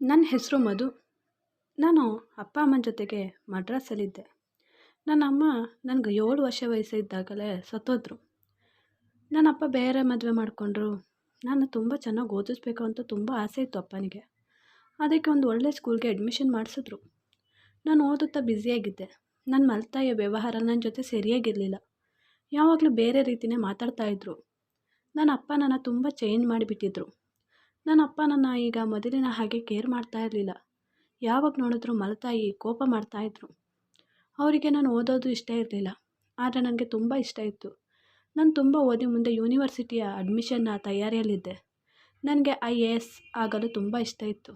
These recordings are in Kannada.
ನನ್ನ ಹೆಸರು ಮಧು. ನಾನು ಅಪ್ಪ ಅಮ್ಮನ ಜೊತೆಗೆ ಮಡ್ರಾಸಲ್ಲಿದ್ದೆ. ನನ್ನ ಅಮ್ಮ ನನಗೆ 7 ವರ್ಷ ವಯಸ್ಸಿದ್ದಾಗಲೇ ಸತ್ತೋದ್ರು. ನನ್ನ ಅಪ್ಪ ಬೇರೆ ಮದುವೆ ಮಾಡಿಕೊಂಡ್ರು. ನಾನು ತುಂಬ ಚೆನ್ನಾಗಿ ಓದಿಸ್ಬೇಕು ಅಂತ ತುಂಬ ಆಸೆ ಇತ್ತು ಅಪ್ಪನಿಗೆ. ಅದಕ್ಕೆ ಒಂದು ಒಳ್ಳೆ ಸ್ಕೂಲ್ಗೆ ಅಡ್ಮಿಷನ್ ಮಾಡಿಸಿದ್ರು. ನಾನು ಓದುತ್ತಾ ಬ್ಯುಸಿಯಾಗಿದ್ದೆ. ನನ್ನ ಮಲತಾಯಿಯ ವ್ಯವಹಾರ ನನ್ನ ಜೊತೆ ಸರಿಯಾಗಿರಲಿಲ್ಲ. ಯಾವಾಗಲೂ ಬೇರೆ ರೀತಿಯೇ ಮಾತಾಡ್ತಾಯಿದ್ರು. ನನ್ನ ಅಪ್ಪ ನನ್ನ ತುಂಬ ಚೇಂಜ್ ಮಾಡಿಬಿಟ್ಟಿದ್ರು. ನನ್ನ ಅಪ್ಪ ನನ್ನ ಈಗ ಮೊದಲಿನ ಹಾಗೆ ಕೇರ್ ಮಾಡ್ತಾ ಇರಲಿಲ್ಲ. ಯಾವಾಗ ನೋಡಿದ್ರೂ ಮಲತಾಯಿ ಕೋಪ ಮಾಡ್ತಾಯಿದ್ರು. ಅವರಿಗೆ ನಾನು ಓದೋದು ಇಷ್ಟ ಇರಲಿಲ್ಲ, ಆದರೆ ನನಗೆ ತುಂಬ ಇಷ್ಟ ಇತ್ತು. ನಾನು ತುಂಬ ಓದಿ ಮುಂದೆ ಯೂನಿವರ್ಸಿಟಿಯ ಅಡ್ಮಿಷನ್ನ ತಯಾರಿಯಲ್ಲಿದ್ದೆ. ನನಗೆ IAS ಆಗಲು ತುಂಬ ಇಷ್ಟ ಇತ್ತು.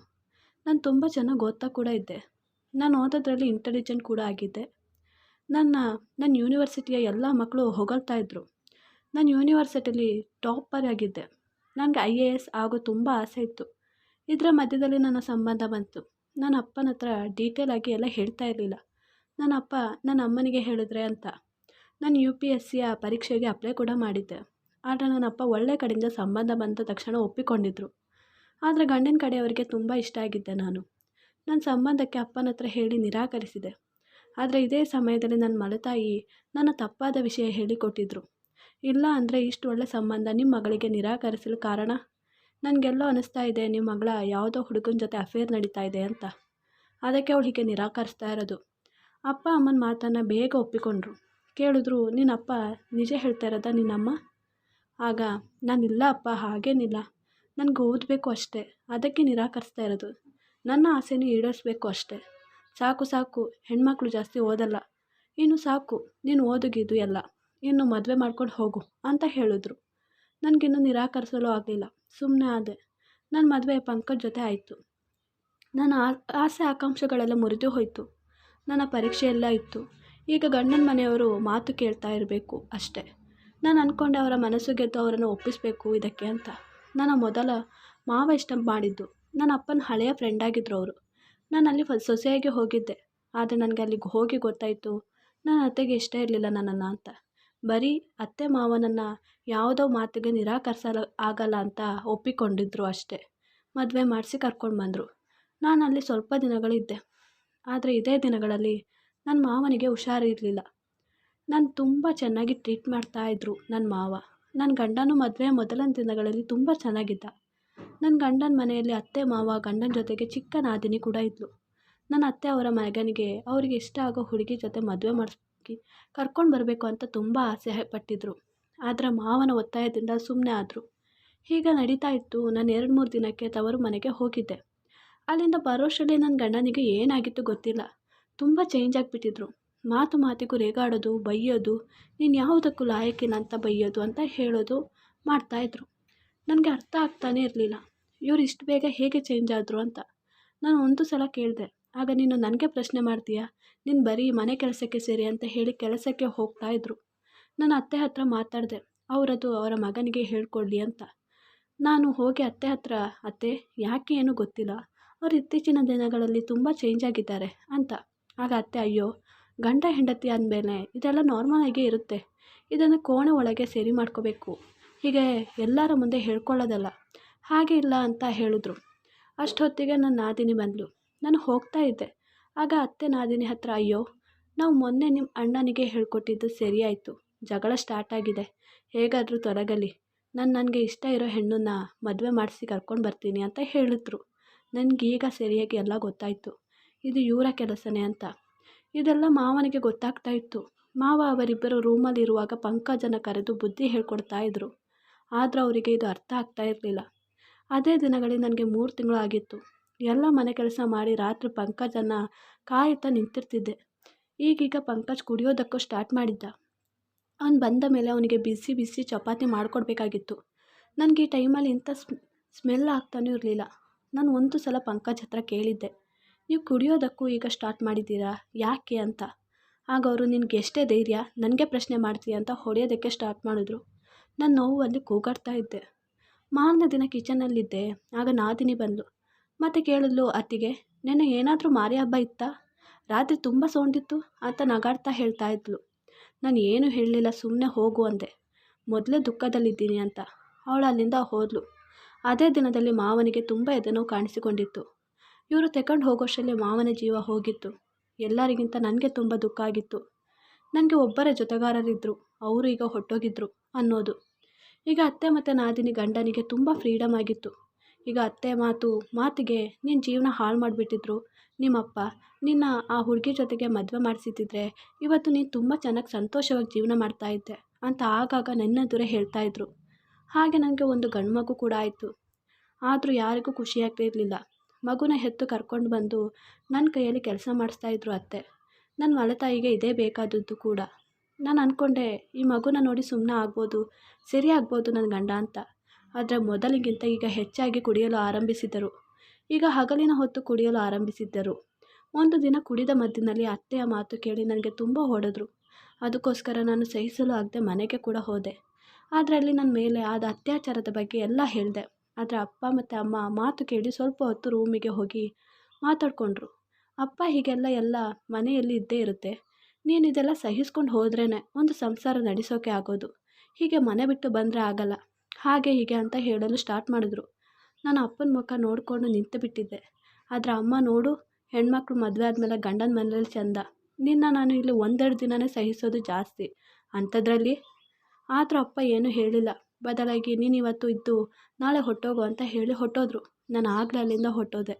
ನಾನು ತುಂಬ ಚೆನ್ನಾಗಿ ಓದ್ತಾ ಕೂಡ ಇದ್ದೆ. ನಾನು ಓದೋದ್ರಲ್ಲಿ ಇಂಟೆಲಿಜೆಂಟ್ ಕೂಡ ಆಗಿದ್ದೆ. ನನ್ನ ಯೂನಿವರ್ಸಿಟಿಯ ಎಲ್ಲ ಮಕ್ಕಳು ಹೊಗಳ್ತಾ ಇದ್ದರು. ನಾನು ಯೂನಿವರ್ಸಿಟಿಲಿ ಟಾಪರ್ ಆಗಿದ್ದೆ. ನನಗೆ IAS ಆಗೋ ತುಂಬ ಆಸೆ ಇತ್ತು. ಇದರ ಮಧ್ಯದಲ್ಲಿ ನನ್ನ ಸಂಬಂಧ ಬಂತು. ನನ್ನ ಅಪ್ಪನ ಹತ್ರ ಡೀಟೇಲಾಗಿ ಎಲ್ಲ ಹೇಳ್ತಾ ಇರಲಿಲ್ಲ. ನನ್ನ ಅಪ್ಪ ನನ್ನ ಅಮ್ಮನಿಗೆ ಹೇಳಿದ್ರೆ ಅಂತ ನಾನು UPSCಯ ಪರೀಕ್ಷೆಗೆ ಅಪ್ಲೈ ಕೂಡ ಮಾಡಿದ್ದೆ. ಆದರೆ ನನ್ನ ಅಪ್ಪ ಒಳ್ಳೆ ಕಡೆಯಿಂದ ಸಂಬಂಧ ಬಂದ ತಕ್ಷಣ ಒಪ್ಪಿಕೊಂಡಿದ್ದರು. ಆದರೆ ಗಂಡಿನ ಕಡೆಯವರಿಗೆ ತುಂಬ ಇಷ್ಟ ಆಗಿದ್ದೆ ನಾನು. ನನ್ನ ಸಂಬಂಧಕ್ಕೆ ಅಪ್ಪನ ಹತ್ರ ಹೇಳಿ ನಿರಾಕರಿಸಿದೆ. ಆದರೆ ಇದೇ ಸಮಯದಲ್ಲಿ ನನ್ನ ಮಲತಾಯಿ ನನ್ನ ತಪ್ಪಾದ ವಿಷಯ ಹೇಳಿಕೊಟ್ಟಿದ್ರು. ಇಲ್ಲ ಅಂದರೆ ಇಷ್ಟು ಒಳ್ಳೆ ಸಂಬಂಧ ನಿಮ್ಮ ಮಗಳಿಗೆ ನಿರಾಕರಿಸಲು ಕಾರಣ, ನನಗೆಲ್ಲೋ ಅನ್ನಿಸ್ತಾ ಇದೆ ನಿಮ್ಮ ಮಗಳ ಯಾವುದೋ ಹುಡುಗನ ಜೊತೆ ಅಫೇರ್ ನಡೀತಾ ಇದೆ ಅಂತ. ಅದಕ್ಕೆ ಅವಳು ಹೀಗೆ ನಿರಾಕರಿಸ್ತಾ ಇರೋದು. ಅಪ್ಪ ಅಮ್ಮನ ಮಾತನ್ನು ಬೇಗ ಒಪ್ಪಿಕೊಂಡ್ರು. ಕೇಳಿದ್ರು, ನಿನ್ನಪ್ಪ ನಿಜ ಹೇಳ್ತಾ ಇರೋದಾ ನಿನ್ನಮ್ಮ? ಆಗ ನಾನಿಲ್ಲ ಅಪ್ಪ, ಹಾಗೇನಿಲ್ಲ, ನನಗೆ ಓದಬೇಕು ಅಷ್ಟೇ, ಅದಕ್ಕೆ ನಿರಾಕರಿಸ್ತಾ ಇರೋದು. ನನ್ನ ಆಸೆನೂ ಈಡೇರಿಸ್ಬೇಕು ಅಷ್ಟೇ. ಸಾಕು ಹೆಣ್ಮಕ್ಳು ಜಾಸ್ತಿ ಓದಲ್ಲ, ಇನ್ನು ಸಾಕು ನೀನು ಓದುಗಿದು ಎಲ್ಲ, ಇನ್ನು ಮದುವೆ ಮಾಡ್ಕೊಂಡು ಹೋಗು ಅಂತ ಹೇಳಿದ್ರು. ನನಗಿನ್ನೂ ನಿರಾಕರಿಸಲು ಆಗಲಿಲ್ಲ. ಸುಮ್ಮನೆ ಆದೆ. ನನ್ನ ಮದುವೆ ಪಂಕಜ್ ಜೊತೆ ಆಯಿತು. ನನ್ನ ಆಸೆ ಆಕಾಂಕ್ಷೆಗಳೆಲ್ಲ ಮುರಿದು ಹೋಯಿತು. ನನ್ನ ಪರೀಕ್ಷೆ ಎಲ್ಲ ಇತ್ತು. ಈಗ ಗಂಡನ ಮನೆಯವರು ಮಾತು ಕೇಳ್ತಾ ಇರಬೇಕು ಅಷ್ಟೇ. ನಾನು ಅಂದ್ಕೊಂಡೆ ಅವರ ಮನಸ್ಸು ಗೆದ್ದು ಅವರನ್ನು ಒಪ್ಪಿಸಬೇಕು ಇದಕ್ಕೆ ಅಂತ. ನನ್ನ ಮೊದಲ ಮಾವ ಇಷ್ಟ ಮಾಡಿದ್ದು ನನ್ನ ಅಪ್ಪನ ಹಳೆಯ ಫ್ರೆಂಡ್ ಆಗಿದ್ದರು ಅವರು. ನಾನು ಅಲ್ಲಿ ಸೊಸೆಯಾಗಿ ಹೋಗಿದ್ದೆ. ಆದರೆ ನನಗೆ ಅಲ್ಲಿಗೆ ಹೋಗಿ ಗೊತ್ತಾಯಿತು ನನ್ನ ಅತ್ತೆಗೆ ಇಷ್ಟ ಇರಲಿಲ್ಲ ನನ್ನನ್ನು ಅಂತ. ಬರೀ ಅತ್ತೆ ಮಾವನನ್ನು ಯಾವುದೋ ಮಾತಿಗೆ ನಿರಾಕರಿಸಲು ಆಗಲ್ಲ ಅಂತ ಒಪ್ಪಿಕೊಂಡಿದ್ರು ಅಷ್ಟೇ. ಮದುವೆ ಮಾಡಿಸಿ ಕರ್ಕೊಂಡು ಬಂದರು. ನಾನು ಅಲ್ಲಿ ಸ್ವಲ್ಪ ದಿನಗಳಿದ್ದೆ. ಆದರೆ ಇದೇ ದಿನಗಳಲ್ಲಿ ನನ್ನ ಮಾವನಿಗೆ ಹುಷಾರಿರಲಿಲ್ಲ. ನಾನು ತುಂಬ ಚೆನ್ನಾಗಿ ಟ್ರೀಟ್ ಮಾಡ್ತಾಯಿದ್ರು ನನ್ನ ಮಾವ. ನನ್ನ ಗಂಡನೂ ಮದುವೆ ಮೊದಲ ದಿನಗಳಲ್ಲಿ ತುಂಬ ಚೆನ್ನಾಗಿದ್ದ. ನನ್ನ ಗಂಡನ ಮನೆಯಲ್ಲಿ ಅತ್ತೆ ಮಾವ ಗಂಡನ ಜೊತೆಗೆ ಚಿಕ್ಕ ನಾದಿನಿ ಕೂಡ ಇದ್ಲು. ನನ್ನ ಅತ್ತೆ ಅವರ ಮಗನಿಗೆ ಅವರಿಗೆ ಇಷ್ಟ ಆಗೋ ಹುಡುಗಿ ಜೊತೆ ಮದುವೆ ಮಾಡಿಸಿ ಕರ್ಕೊಂಡು ಬರಬೇಕು ಅಂತ ತುಂಬ ಆಸೆ ಪಟ್ಟಿದ್ರು. ಆದರೆ ಮಾವನ ಒತ್ತಾಯದಿಂದ ಸುಮ್ಮನೆ ಆದರು. ಹೀಗೆ ನಡೀತಾ ಇತ್ತು. ನಾನು 2-3 ದಿನಕ್ಕೆ ತವರು ಮನೆಗೆ ಹೋಗಿದ್ದೆ. ಅಲ್ಲಿಂದ ಬರೋಷ್ಟರಲ್ಲಿ ನನ್ನ ಗಂಡನಿಗೆ ಏನಾಗಿತ್ತು ಗೊತ್ತಿಲ್ಲ, ತುಂಬ ಚೇಂಜ್ ಆಗಿಬಿಟ್ಟಿದ್ರು. ಮಾತಿಗೂ ರೇಗಾಡೋದು, ಬೈಯೋದು, ನೀನು ಯಾವುದಕ್ಕೂ ಲಾಯಕ್ಕಿಲ್ಲ ಅಂತ ಬೈಯೋದು ಅಂತ ಹೇಳೋದು ಮಾಡ್ತಾಯಿದ್ರು. ನನಗೆ ಅರ್ಥ ಆಗ್ತಾನೇ ಇರಲಿಲ್ಲ, ಇವರು ಇಷ್ಟು ಬೇಗ ಹೇಗೆ ಚೇಂಜ್ ಆದರು ಅಂತ. ನಾನು ಒಂದು ಸಲ ಕೇಳಿದೆ, ಆಗ ನೀನು ನನಗೆ ಪ್ರಶ್ನೆ ಮಾಡ್ತೀಯಾ, ನೀನು ಬರೀ ಮನೆ ಕೆಲಸಕ್ಕೆ ಸೇರಿ ಅಂತ ಹೇಳಿ ಕೆಲಸಕ್ಕೆ ಹೋಗ್ತಾಯಿದ್ರು. ನನ್ನ ಅತ್ತೆ ಹತ್ರ ಮಾತಾಡಿದೆ, ಅವರದು ಅವರ ಮಗನಿಗೆ ಹೇಳ್ಕೊಡ್ಲಿ ಅಂತ. ನಾನು ಹೋಗಿ ಅತ್ತೆ ಹತ್ರ, ಅತ್ತೆ ಯಾಕೆ ಏನೂ ಗೊತ್ತಿಲ್ಲ, ಅವರು ಇತ್ತೀಚಿನ ದಿನಗಳಲ್ಲಿ ತುಂಬ ಚೇಂಜ್ ಆಗಿದ್ದಾರೆ ಅಂತ. ಆಗ ಅತ್ತೆ, ಅಯ್ಯೋ ಗಂಡ ಹೆಂಡತಿ ಅಂದಮೇಲೆ ಇದೆಲ್ಲ ನಾರ್ಮಲ್ ಆಗೇ ಇರುತ್ತೆ, ಇದನ್ನು ಕೋಣೆ ಒಳಗೆ ಸರಿ ಮಾಡ್ಕೋಬೇಕು, ಹೀಗೆ ಎಲ್ಲರ ಮುಂದೆ ಹೇಳ್ಕೊಳ್ಳೋದಲ್ಲ, ಹಾಗೆ ಇಲ್ಲ ಅಂತ ಹೇಳಿದ್ರು. ಅಷ್ಟೊತ್ತಿಗೆ ನನ್ನ ನಾದಿನಿ ಬಂದಳು. ನಾನು ಹೋಗ್ತಾ ಇದ್ದೆ. ಆಗ ಅತ್ತೆ ನಾದಿನಿ ಹತ್ರ, ಅಯ್ಯೋ ನಾವು ಮೊನ್ನೆ ನಿಮ್ಮ ಅಣ್ಣನಿಗೆ ಹೇಳ್ಕೊಟ್ಟಿದ್ದು ಸರಿ ಆಯಿತು, ಜಗಳ ಸ್ಟಾರ್ಟ್ ಆಗಿದೆ, ಹೇಗಾದರೂ ತೊಲಗಲಿ, ನನಗೆ ಇಷ್ಟ ಇರೋ ಹೆಣ್ಣನ್ನ ಮದುವೆ ಮಾಡಿಸಿ ಕರ್ಕೊಂಡು ಬರ್ತೀನಿ ಅಂತ ಹೇಳಿದ್ರು. ನನಗೀಗ ಸರಿಯಾಗಿ ಎಲ್ಲ ಗೊತ್ತಾಯಿತು, ಇದು ಇವರ ಕೆಲಸನೇ ಅಂತ. ಇದೆಲ್ಲ ಮಾವನಿಗೆ ಗೊತ್ತಾಗ್ತಾ ಇತ್ತು. ಮಾವ ಅವರಿಬ್ಬರು ರೂಮಲ್ಲಿರುವಾಗ ಪಂಕಜನ ಕರೆದು ಬುದ್ಧಿ ಹೇಳ್ಕೊಡ್ತಾ ಇದ್ರು. ಆದರೆ ಅವರಿಗೆ ಇದು ಅರ್ಥ ಆಗ್ತಾ ಇರಲಿಲ್ಲ. ಅದೇ ದಿನಗಳಲ್ಲಿ ನನಗೆ 3 ತಿಂಗಳು ಆಗಿತ್ತು. ಎಲ್ಲ ಮನೆ ಕೆಲಸ ಮಾಡಿ ರಾತ್ರಿ ಪಂಕಜನ್ನು ಕಾಯುತ್ತಾ ನಿಂತಿರ್ತಿದ್ದೆ. ಈಗೀಗ ಪಂಕಜ್ ಕುಡಿಯೋದಕ್ಕೂ ಸ್ಟಾರ್ಟ್ ಮಾಡಿದ್ದ. ಅವನು ಬಂದ ಮೇಲೆ ಅವನಿಗೆ ಬಿಸಿ ಬಿಸಿ ಚಪಾತಿ ಮಾಡಿಕೊಡ್ಬೇಕಾಗಿತ್ತು. ನನಗೆ ಈ ಟೈಮಲ್ಲಿ ಇಂಥ ಸ್ಮೆಲ್ ಆಗ್ತಾನೂ ಇರಲಿಲ್ಲ. ನಾನು ಒಂದು ಸಲ ಪಂಕಜ್ ಹತ್ರ ಕೇಳಿದ್ದೆ, ನೀವು ಕುಡಿಯೋದಕ್ಕೂ ಈಗ ಸ್ಟಾರ್ಟ್ ಮಾಡಿದ್ದೀರಾ, ಯಾಕೆ ಅಂತ. ಆಗ ಅವರು, ನಿನಗೆ ಎಷ್ಟೇ ಧೈರ್ಯ ನನಗೆ ಪ್ರಶ್ನೆ ಮಾಡ್ತೀಯ ಅಂತ ಹೊಡೆಯೋದಕ್ಕೆ ಸ್ಟಾರ್ಟ್ ಮಾಡಿದ್ರು. ನಾನು ನೋವಲ್ಲಿ ಕೂಗಾಡ್ತಾ ಇದ್ದೆ. ಮಾರನೇ ದಿನ ಕಿಚನಲ್ಲಿದ್ದೆ. ಆಗ ನಾದಿನಿ ಬಂದಳು. ಮತ್ತೆ ಕೇಳಿದ್ಲು, ಅತ್ತಿಗೆ ನೆನ್ನೆ ಏನಾದರೂ ಮಾರಿ ಹಬ್ಬ ಇತ್ತಾ, ರಾತ್ರಿ ತುಂಬ ಸೌಂಡಿತ್ತು ಅಂತ ನಗಾಡ್ತಾ ಹೇಳ್ತಾ ಇದ್ಲು. ನಾನು ಏನೂ ಹೇಳಲಿಲ್ಲ, ಸುಮ್ಮನೆ ಹೋಗು ಅಂದೆ. ಮೊದಲೇ ದುಃಖದಲ್ಲಿದ್ದೀನಿ ಅಂತ. ಅವಳು ಅಲ್ಲಿಂದ ಹೋದಳು. ಅದೇ ದಿನದಲ್ಲಿ ಮಾವನಿಗೆ ತುಂಬ ಎದೆನೋವು ಕಾಣಿಸಿಕೊಂಡಿತ್ತು. ಇವರು ತಗೊಂಡು ಹೋಗೋಷ್ಟರಲ್ಲಿ ಮಾವನ ಜೀವ ಹೋಗಿತ್ತು. ಎಲ್ಲರಿಗಿಂತ ನನಗೆ ತುಂಬ ದುಃಖ ಆಗಿತ್ತು. ನನಗೆ ಒಬ್ಬರೇ ಜೊತೆಗಾರರಿದ್ದರು, ಅವರು ಈಗ ಹೊರಟೋಗಿದ್ರು ಅನ್ನೋದು. ಈಗ ಅತ್ತೆ ಮತ್ತು ನಾದಿನಿ ಗಂಡನಿಗೆ ತುಂಬ ಫ್ರೀಡಮ್ ಆಗಿತ್ತು. ಈಗ ಅತ್ತೆ ಮಾತಿಗೆ ನಿನ್ನ ಜೀವನ ಹಾಳು ಮಾಡಿಬಿಟ್ಟಿದ್ರು ನಿಮ್ಮಪ್ಪ. ನಿನ್ನ ಆ ಹುಡುಗಿ ಜೊತೆಗೆ ಮದುವೆ ಮಾಡಿಸಿದ್ದಿದ್ರೆ ಇವತ್ತು ನೀನು ತುಂಬ ಚೆನ್ನಾಗಿ ಸಂತೋಷವಾಗಿ ಜೀವನ ಮಾಡ್ತಾಯಿದ್ದೆ ಅಂತ ಆಗಾಗ ನನ್ನೆದುರೇ ಹೇಳ್ತಾಯಿದ್ರು. ಹಾಗೆ ನನಗೆ ಒಂದು ಗಂಡು ಮಗು ಕೂಡ ಆಯಿತು. ಆದರೂ ಯಾರಿಗೂ ಖುಷಿಯಾಗ್ತಿರಲಿಲ್ಲ. ಮಗುನ ಹೆತ್ತು ಕರ್ಕೊಂಡು ಬಂದು ನನ್ನ ಕೈಯಲ್ಲಿ ಕೆಲಸ ಮಾಡಿಸ್ತಾಯಿದ್ರು ಅತ್ತೆ. ನನ್ನ ಮಲತಾಯಿಗೆ ಇದೇ ಬೇಕಾದದ್ದು ಕೂಡ. ನಾನು ಅಂದ್ಕೊಂಡೆ ಈ ಮಗುನ ನೋಡಿ ಸುಮ್ಮನೆ ಆಗ್ಬೋದು, ಸರಿ ಆಗ್ಬೋದು ನನ್ನ ಗಂಡ ಅಂತ. ಆದರೆ ಮೊದಲಿಗಿಂತ ಈಗ ಹೆಚ್ಚಾಗಿ ಕುಡಿಯಲು ಆರಂಭಿಸಿದರು. ಈಗ ಹಗಲಿನ ಹೊತ್ತು ಕುಡಿಯಲು ಆರಂಭಿಸಿದ್ದರು. ಒಂದು ದಿನ ಕುಡಿದ ಮಧ್ಯದಲ್ಲಿ ಅತ್ತೆಯ ಮಾತು ಕೇಳಿ ನನಗೆ ತುಂಬ ಹೊಡೆದ್ರು. ಅದಕ್ಕೋಸ್ಕರ ನಾನು ಸಹಿಸಲು ಆಗದೆ ಮನೆಗೆ ಕೂಡ ಹೋದೆ. ಆದರೆ ಅಲ್ಲಿ ನನ್ನ ಮೇಲೆ ಆದ ಅತ್ಯಾಚಾರದ ಬಗ್ಗೆ ಎಲ್ಲ ಹೇಳಿದೆ. ಆದರೆ ಅಪ್ಪ ಮತ್ತು ಅಮ್ಮ ಮಾತು ಕೇಳಿ ಸ್ವಲ್ಪ ಹೊತ್ತು ರೂಮಿಗೆ ಹೋಗಿ ಮಾತಾಡಿಕೊಂಡ್ರು. ಅಪ್ಪ ಹೀಗೆಲ್ಲ ಮನೆಯಲ್ಲಿ ಇದ್ದೇ ಇರುತ್ತೆ, ನೀನು ಇದೆಲ್ಲ ಸಹಿಸ್ಕೊಂಡು ಹೋದ್ರೇ ಒಂದು ಸಂಸಾರ ನಡೆಸೋಕೆ ಆಗೋದು, ಹೀಗೆ ಮನೆ ಬಿಟ್ಟು ಬಂದರೆ ಆಗಲ್ಲ, ಹಾಗೆ ಹೀಗೆ ಅಂತ ಹೇಳಲು ಸ್ಟಾರ್ಟ್ ಮಾಡಿದ್ರು. ನಾನು ಅಪ್ಪನ ಮುಖ ನೋಡಿಕೊಂಡು ನಿಂತು ಬಿಟ್ಟಿದ್ದೆ. ಆದರೆ ಅಮ್ಮ ನೋಡು, ಹೆಣ್ಮಕ್ಳು ಮದುವೆ ಆದಮೇಲೆ ಗಂಡನ ಮನೇಲಿ ಚೆಂದ, ನಿನ್ನ ನಾನು ಇಲ್ಲಿ ಒಂದೆರಡು ದಿನವೇ ಸಹಿಸೋದು ಜಾಸ್ತಿ ಅಂಥದ್ರಲ್ಲಿ. ಆದರೂ ಅಪ್ಪ ಏನೂ ಹೇಳಿಲ್ಲ. ಬದಲಾಗಿ ನೀನು ಇವತ್ತು ಇದ್ದು ನಾಳೆ ಹೊಟ್ಟೋಗು ಅಂತ ಹೇಳಿ ಹೊಟ್ಟೋದ್ರು. ನಾನು ಆಗಲೇ ಅಲ್ಲಿಂದ ಹೊಟ್ಟೋದೆ.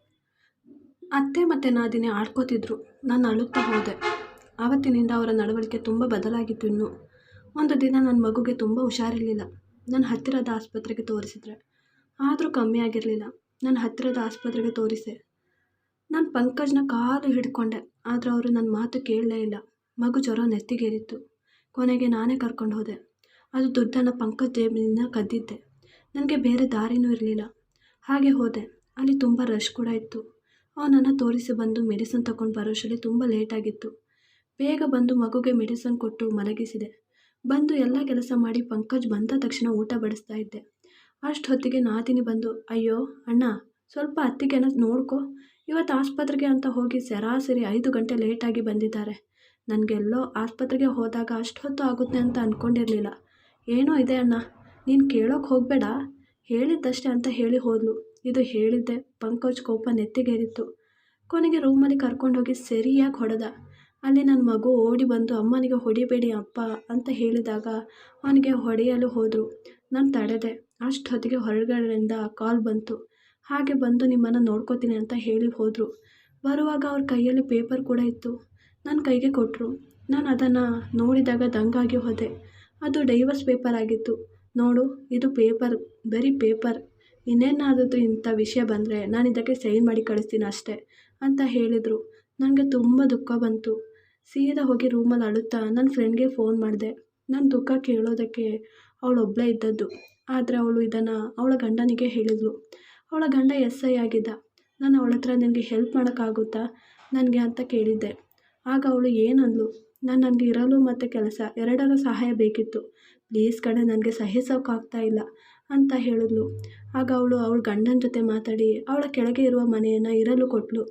ಅತ್ತೆ ಮತ್ತು ನಾದಿನಿ ಆಡ್ಕೋತಿದ್ರು. ನಾನು ಅಳುತ್ತಾ ಹೋದೆ. ಆವತ್ತಿನಿಂದ ಅವರ ನಡವಳಿಕೆ ತುಂಬ ಬದಲಾಗಿತ್ತು. ಇನ್ನು ಒಂದು ದಿನ ನನ್ನ ಮಗುಗೆ ತುಂಬ ಹುಷಾರಿರಲಿಲ್ಲ. ನನ್ನ ಹತ್ತಿರದ ಆಸ್ಪತ್ರೆಗೆ ತೋರಿಸಿದ್ರೆ ಆದರೂ ಕಮ್ಮಿ ಆಗಿರಲಿಲ್ಲ. ನನ್ನ ಹತ್ತಿರದ ಆಸ್ಪತ್ರೆಗೆ ತೋರಿಸೆ. ನಾನು ಪಂಕಜ್ನ ಕಾಲು ಹಿಡ್ಕೊಂಡೆ, ಆದರೆ ಅವರು ನನ್ನ ಮಾತು ಕೇಳಲೇ ಇಲ್ಲ. ಮಗು ಜ್ವರ ನೆತ್ತಿಗೇರಿತ್ತು. ಕೊನೆಗೆ ನಾನೇ ಕರ್ಕೊಂಡು ಹೋದೆ. ಅದು ದುಡ್ಡನ್ನು ಪಂಕಜ್ ಜೇಬಿನಿಂದ ಕದ್ದಿದ್ದೆ. ನನಗೆ ಬೇರೆ ದಾರಿನೂ ಇರಲಿಲ್ಲ. ಹಾಗೆ ಹೋದೆ. ಅಲ್ಲಿ ತುಂಬ ರಶ್ ಕೂಡ ಇತ್ತು. ಅವನನ್ನು ತೋರಿಸಿ ಬಂದು ಮೆಡಿಸಿನ್ ತಗೊಂಡು ಬರೋಷ್ಟರಲ್ಲಿ ತುಂಬ ಲೇಟಾಗಿತ್ತು. ಬೇಗ ಬಂದು ಮಗುಗೆ ಮೆಡಿಸಿನ್ ಕೊಟ್ಟು ಮಲಗಿಸಿದೆ. ಬಂದು ಎಲ್ಲ ಕೆಲಸ ಮಾಡಿ ಪಂಕಜ್ ಬಂದ ತಕ್ಷಣ ಊಟ ಬಡಿಸ್ತಾ ಇದ್ದೆ. ಅಷ್ಟೊತ್ತಿಗೆ ನಾದಿನಿ ಬಂದು, ಅಯ್ಯೋ ಅಣ್ಣ, ಸ್ವಲ್ಪ ಅತ್ತಿಗೆನ ನೋಡ್ಕೊ, ಇವತ್ತು ಆಸ್ಪತ್ರೆಗೆ ಅಂತ ಹೋಗಿ ಸರಾಸರಿ 5 ಗಂಟೆ ಲೇಟಾಗಿ ಬಂದಿದ್ದಾರೆ. ನನಗೆಲ್ಲೋ ಆಸ್ಪತ್ರೆಗೆ ಹೋದಾಗ ಅಷ್ಟು ಹೊತ್ತು ಆಗುತ್ತೆ ಅಂತ ಅಂದ್ಕೊಂಡಿರಲಿಲ್ಲ. ಏನೋ ಇದೆ ಅಣ್ಣ, ನೀನು ಕೇಳೋಕೆ ಹೋಗಬೇಡ, ಹೇಳಿದ್ದಷ್ಟೇ ಅಂತ ಹೇಳಿ ಹೋದ್ಲು. ಇದು ಹೇಳಿದ್ದೆ ಪಂಕಜ್ ಕೋಪ ನೆತ್ತಿಗೇರಿತ್ತು. ಕೊನೆಗೆ ರೂಮಲ್ಲಿ ಕರ್ಕೊಂಡೋಗಿ ಸರಿಯಾಗಿ ಹೊಡೆದ. ಅಲ್ಲಿ ನನ್ನ ಮಗು ಓಡಿ ಬಂದು ಅಮ್ಮನಿಗೆ ಹೊಡಿಬೇಡಿ ಅಪ್ಪ ಅಂತ ಹೇಳಿದಾಗ ಅವನಿಗೆ ಹೊಡೆಯಲು ಹೋದರು. ನಾನು ತಡೆದೆ. ಅಷ್ಟೊತ್ತಿಗೆ ಹೊರಗಡೆಯಿಂದ ಕಾಲ್ ಬಂತು. ಹಾಗೆ ಬಂದು ನಿಮ್ಮನ್ನು ನೋಡ್ಕೋತೀನಿ ಅಂತ ಹೇಳಿ ಹೋದರು. ಬರುವಾಗ ಅವ್ರ ಕೈಯಲ್ಲಿ ಪೇಪರ್ ಕೂಡ ಇತ್ತು. ನನ್ನ ಕೈಗೆ ಕೊಟ್ಟರು. ನಾನು ಅದನ್ನು ನೋಡಿದಾಗ ದಂಗಾಗಿ ಹೋದೆ. ಅದು ಡೈವರ್ಸ್ ಪೇಪರ್ ಆಗಿತ್ತು. ನೋಡು, ಇದು ಪೇಪರ್, ಬರೀ ಪೇಪರ್, ಇನ್ನೇನಾದರೂ ಇಂಥ ವಿಷಯ ಬಂದರೆ ನಾನು ಇದಕ್ಕೆ ಸೈನ್ ಮಾಡಿ ಕಳಿಸ್ತೀನಿ ಅಷ್ಟೇ ಅಂತ ಹೇಳಿದರು. ನನಗೆ ತುಂಬ ದುಃಖ ಬಂತು. ಸೀದಾ ಹೋಗಿ ರೂಮಲ್ಲಿ ಅಳುತ್ತಾ ನನ್ನ ಫ್ರೆಂಡ್ಗೆ ಫೋನ್ ಮಾಡಿದೆ. ನನ್ನ ದುಃಖ ಕೇಳೋದಕ್ಕೆ ಅವಳೊಬ್ಬಳೇ ಇದ್ದದ್ದು. ಆದರೆ ಅವಳು ಇದನ್ನು ಅವಳ ಗಂಡನಿಗೆ ಹೇಳಿದ್ಳು. ಅವಳ ಗಂಡ SI ಆಗಿದ್ದ. ನಾನು ಅವಳ ಹತ್ರ ನಿನಗೆ ಹೆಲ್ಪ್ ಮಾಡೋಕ್ಕಾಗುತ್ತಾ ನನಗೆ ಅಂತ ಕೇಳಿದ್ದೆ. ಆಗ ಅವಳು ಏನಂದ್ಲು, ನನಗೆ ಇರಲು ಮತ್ತು ಕೆಲಸ ಎರಡರ ಸಹಾಯ ಬೇಕಿತ್ತು, ಪ್ಲೀಸ್ ಕಣೆ, ನನಗೆ ಸಹಿಸೋಕ್ಕಾಗ್ತಾ ಇಲ್ಲ ಅಂತ ಹೇಳಿದ್ಲು. ಆಗ ಅವಳ ಗಂಡನ ಜೊತೆ ಮಾತಾಡಿ ಅವಳ ಕೆಳಗೆ ಇರುವ ಮನೆಯನ್ನು ಇರಲು ಕೊಟ್ಟಳು.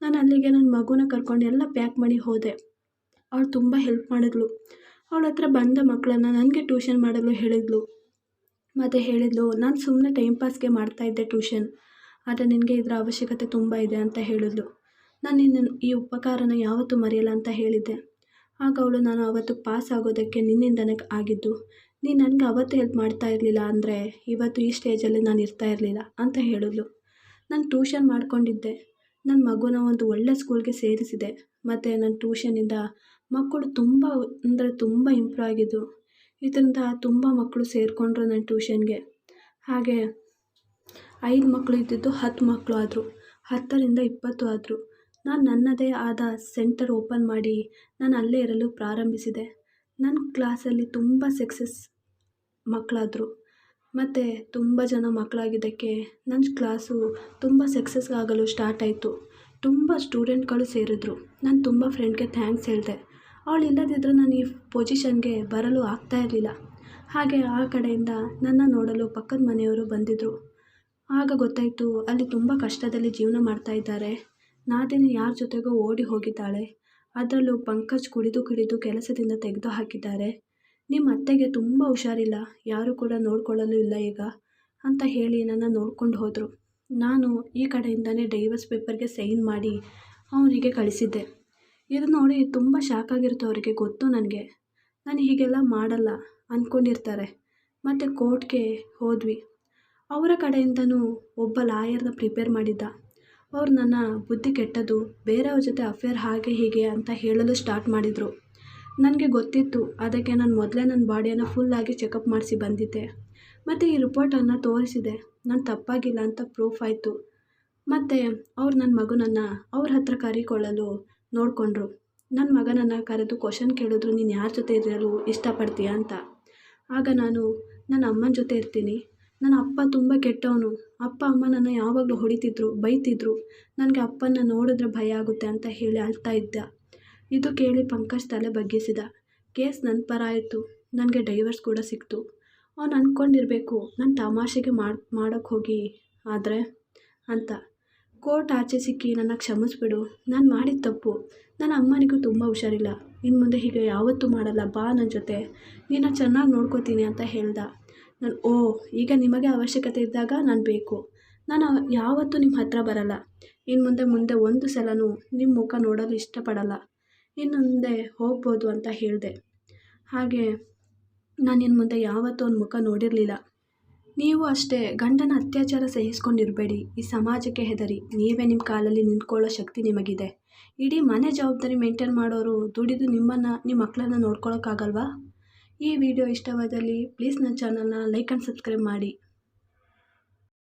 ನಾನು ಅಲ್ಲಿಗೆ ನನ್ನ ಮಗುನ ಕರ್ಕೊಂಡು ಎಲ್ಲ ಪ್ಯಾಕ್ ಮಾಡಿ ಹೋದೆ. ಅವಳು ತುಂಬ ಹೆಲ್ಪ್ ಮಾಡಿದ್ಲು. ಅವಳ ಹತ್ರ ಬಂದ ಮಕ್ಕಳನ್ನು ನನಗೆ ಟ್ಯೂಷನ್ ಮಾಡಲು ಹೇಳಿದ್ಲು. ಮತ್ತು ಹೇಳಿದ್ಲು, ನಾನು ಸುಮ್ಮನೆ ಟೈಮ್ ಪಾಸ್ಗೆ ಮಾಡ್ತಾಯಿದ್ದೆ ಟ್ಯೂಷನ್, ಆದರೆ ನಿನಗೆ ಇದರ ಅವಶ್ಯಕತೆ ತುಂಬ ಇದೆ ಅಂತ ಹೇಳಿದ್ಲು. ನಾನು ನಿನ್ನ ಈ ಉಪಕಾರನ ಯಾವತ್ತೂ ಮರೆಯಲ್ಲ ಅಂತ ಹೇಳಿದ್ದೆ. ಆಗ ಅವಳು, ನಾನು ಅವತ್ತು ಪಾಸ್ ಆಗೋದಕ್ಕೆ ನಿನ್ನಿಂದನೇ ಆಗಿದ್ದು, ನೀನು ನನಗೆ ಅವತ್ತು ಹೆಲ್ಪ್ ಮಾಡ್ತಾ ಇರಲಿಲ್ಲ ಅಂದರೆ ಇವತ್ತು ಈ ಸ್ಟೇಜಲ್ಲಿ ನಾನು ಇರ್ತಾ ಇರಲಿಲ್ಲ ಅಂತ ಹೇಳಿದ್ಲು. ನಾನು ಟ್ಯೂಷನ್ ಮಾಡ್ಕೊಂಡಿದ್ದೆ. ನನ್ನ ಮಗುನ ಒಂದು ಒಳ್ಳೆ ಸ್ಕೂಲ್ಗೆ ಸೇರಿಸಿದೆ. ಮತ್ತು ನನ್ನ ಟ್ಯೂಷನಿಂದ ಮಕ್ಕಳು ತುಂಬ ಅಂದರೆ ತುಂಬ ಇಂಪ್ರೂವ್ ಆಗಿದ್ದು. ಇದರಿಂದ ತುಂಬ ಮಕ್ಕಳು ಸೇರಿಕೊಂಡ್ರು ನನ್ನ ಟ್ಯೂಷನ್ಗೆ. ಹಾಗೆ 5 ಮಕ್ಕಳು ಇದ್ದಿದ್ದು 10 ಮಕ್ಕಳು ಆದರು, 10ರಿಂದ 20 ಆದರು. ನಾನು ನನ್ನದೇ ಆದ ಸೆಂಟರ್ ಓಪನ್ ಮಾಡಿ ನಾನು ಅಲ್ಲೇ ಇರಲು ಪ್ರಾರಂಭಿಸಿದೆ. ನನ್ನ ಕ್ಲಾಸಲ್ಲಿ ತುಂಬ ಸಕ್ಸಸ್ ಮಕ್ಕಳಾದರು. ಮತ್ತು ತುಂಬ ಜನ ಮಕ್ಕಳಾಗಿದ್ದಕ್ಕೆ ನನ್ನ ಕ್ಲಾಸು ತುಂಬ ಸಕ್ಸಸ್ ಆಗಲು ಸ್ಟಾರ್ಟ್ ಆಯಿತು. ತುಂಬ ಸ್ಟೂಡೆಂಟ್ಗಳು ಸೇರಿದ್ರು. ನಾನು ತುಂಬ ಫ್ರೆಂಡ್ಗೆ ಥ್ಯಾಂಕ್ಸ್ ಹೇಳಿದೆ. ಅವಳು ಇಲ್ಲದಿದ್ದರೆ ನಾನು ಈ ಪೊಸಿಷನ್ಗೆ ಬರಲು ಆಗ್ತಾ ಇರಲಿಲ್ಲ. ಹಾಗೆ ಆ ಕಡೆಯಿಂದ ನನ್ನ ನೋಡಲು ಪಕ್ಕದ ಮನೆಯವರು ಬಂದಿದ್ದರು. ಆಗ ಗೊತ್ತಾಯಿತು ಅಲ್ಲಿ ತುಂಬ ಕಷ್ಟದಲ್ಲಿ ಜೀವನ ಮಾಡ್ತಾಯಿದ್ದಾರೆ. ನಾದಿನಿ ಯಾರ ಜೊತೆಗೋ ಓಡಿ ಹೋಗಿದ್ದಾಳೆ. ಅದರಲ್ಲೂ ಪಂಕಜ್ ಕುಡಿದು ಕೆಲಸದಿಂದ ತೆಗೆದು ಹಾಕಿದ್ದಾರೆ. ನಿಮ್ಮ ಅತ್ತೆಗೆ ತುಂಬ ಹುಷಾರಿಲ್ಲ, ಯಾರೂ ಕೂಡ ನೋಡ್ಕೊಳ್ಳಲು ಇಲ್ಲ ಈಗ ಅಂತ ಹೇಳಿ ನನ್ನ ನೋಡ್ಕೊಂಡು ಹೋದರು. ನಾನು ಈ ಕಡೆಯಿಂದನೇ ಡೈವರ್ಸ್ ಪೇಪರ್ಗೆ ಸೈನ್ ಮಾಡಿ ಅವನಿಗೆ ಕಳಿಸಿದ್ದೆ. ಇದು ನೋಡಿ ತುಂಬ ಶಾಕ್ ಆಗಿರುತ್ತೆ ಅವರಿಗೆ. ಗೊತ್ತು ನನಗೆ ನಾನು ಹೀಗೆಲ್ಲ ಮಾಡಲ್ಲ ಅಂದ್ಕೊಂಡಿರ್ತಾರೆ. ಮತ್ತು ಕೋರ್ಟ್ಗೆ ಹೋದ್ವಿ. ಅವರ ಕಡೆಯಿಂದನೂ ಒಬ್ಬ ಲಾಯರ್ನ ಪ್ರಿಪೇರ್ ಮಾಡಿದ್ದ. ಅವ್ರು ನನ್ನ ಬುದ್ಧಿ ಕೆಟ್ಟದ್ದು, ಬೇರೆಯವ್ರ ಜೊತೆ ಅಫೇರ್ ಹಾಗೆ ಹೀಗೆ ಅಂತ ಹೇಳಲು ಸ್ಟಾರ್ಟ್ ಮಾಡಿದರು. ನನಗೆ ಗೊತ್ತಿತ್ತು. ಅದಕ್ಕೆ ನಾನು ಮೊದಲೇ ನನ್ನ ಬಾಡಿಯನ್ನು ಫುಲ್ಲಾಗಿ ಚೆಕಪ್ ಮಾಡಿಸಿ ಬಂದಿದ್ದೆ. ಮತ್ತು ಈ ರಿಪೋರ್ಟನ್ನು ತೋರಿಸಿದೆ. ನಾನು ತಪ್ಪಾಗಿಲ್ಲ ಅಂತ ಪ್ರೂಫ್ ಆಯಿತು. ಮತ್ತು ಅವ್ರು ನನ್ನ ಮಗನನ್ನು ಅವ್ರ ಹತ್ರ ಕರಿಕೊಳ್ಳಲು ನೋಡಿಕೊಂಡ್ರು. ನನ್ನ ಮಗನನ್ನು ಕರೆದು ಕ್ವಶನ್ ಕೇಳಿದ್ರು, ನೀನು ಯಾರ ಜೊತೆ ಇರಲು ಇಷ್ಟಪಡ್ತೀಯ ಅಂತ. ಆಗ ನಾನು ನನ್ನ ಅಮ್ಮನ ಜೊತೆ ಇರ್ತೀನಿ, ನನ್ನ ಅಪ್ಪ ತುಂಬ ಕೆಟ್ಟವನು, ಅಪ್ಪ ಅಮ್ಮ ನನ್ನ ಯಾವಾಗಲೂ ಹೊಡಿತಿದ್ರು, ಬೈತಿದ್ರು, ನನಗೆ ಅಪ್ಪನ ನೋಡಿದ್ರೆ ಭಯ ಆಗುತ್ತೆ ಅಂತ ಹೇಳಿ ಅಳ್ತಾ ಇದ್ದ. ಇದು ಕೇಳಿ ಪಂಕಜ್ ತಲೆ ಬಗ್ಗಿಸಿದ. ಕೇಸ್ ನನ್ನ ಪರ ಆಯಿತು. ನನಗೆ ಡೈವರ್ಸ್ ಕೂಡ ಸಿಕ್ತು. ಅವ್ನು ಅಂದ್ಕೊಂಡಿರಬೇಕು ನಾನು ತಮಾಷೆಗೆ ಮಾಡೋಕ್ಕೆ ಹೋಗಿ ಆದರೆ ಅಂತ. ಕೋರ್ಟ್ ಆಚೆ ಸಿಕ್ಕಿ ನನ್ನ ಕ್ಷಮಿಸ್ಬಿಡು, ನಾನು ಮಾಡಿದ ತಪ್ಪು. ನನ್ನ ಅಮ್ಮನಿಗೂ ತುಂಬ ಹುಷಾರಿಲ್ಲ, ಇನ್ನು ಮುಂದೆ ಹೀಗೆ ಯಾವತ್ತೂ ಮಾಡಲ್ಲ, ಬಾ ನನ್ನ ಜೊತೆ, ನಿನ್ನ ಚೆನ್ನಾಗಿ ನೋಡ್ಕೋತೀನಿ ಅಂತ ಹೇಳ್ದ. ನಾನು ಈಗ ನಿಮಗೆ ಅವಶ್ಯಕತೆ ಇದ್ದಾಗ ನಾನು ಬೇಕು, ನಾನು ಯಾವತ್ತೂ ನಿಮ್ಮ ಹತ್ರ ಬರಲ್ಲ, ಇನ್ನು ಮುಂದೆ ಒಂದು ಸಲನೂ ನಿಮ್ಮ ಮುಖ ನೋಡಲು ಇಷ್ಟಪಡಲ್ಲ, ಇನ್ನು ಮುಂದೆ ಹೋಗ್ಬೋದು ಅಂತ ಹೇಳಿದೆ. ಹಾಗೆ ನಾನು ಇನ್ನು ಮುಂದೆ ಯಾವತ್ತೂ ಅವ್ನ ಮುಖ ನೋಡಿರಲಿಲ್ಲ. ನೀವು ಅಷ್ಟೇ ಗಂಡನ ಅತ್ಯಾಚಾರ ಸಹಿಸ್ಕೊಂಡಿರಬೇಡಿ. ಈ ಸಮಾಜಕ್ಕೆ ಹೆದರಿ ನೀವೇ ನಿಮ್ಮ ಕಾಲಲ್ಲಿ ನಿಂತ್ಕೊಳ್ಳೋ ಶಕ್ತಿ ನಿಮಗಿದೆ. ಇಡೀ ಮನೆ ಜವಾಬ್ದಾರಿ ಮೇಂಟೈನ್ ಮಾಡೋರು ದುಡಿದು ನಿಮ್ಮನ್ನು ನಿಮ್ಮ ಮಕ್ಕಳನ್ನ ನೋಡ್ಕೊಳ್ಳೋಕ್ಕಾಗಲ್ವಾ? ಈ ವಿಡಿಯೋ ಇಷ್ಟವಾದಲ್ಲಿ ಪ್ಲೀಸ್ ನನ್ನ ಚಾನಲ್ನ ಲೈಕ್ ಆ್ಯಂಡ್ ಸಬ್ಸ್ಕ್ರೈಬ್ ಮಾಡಿ.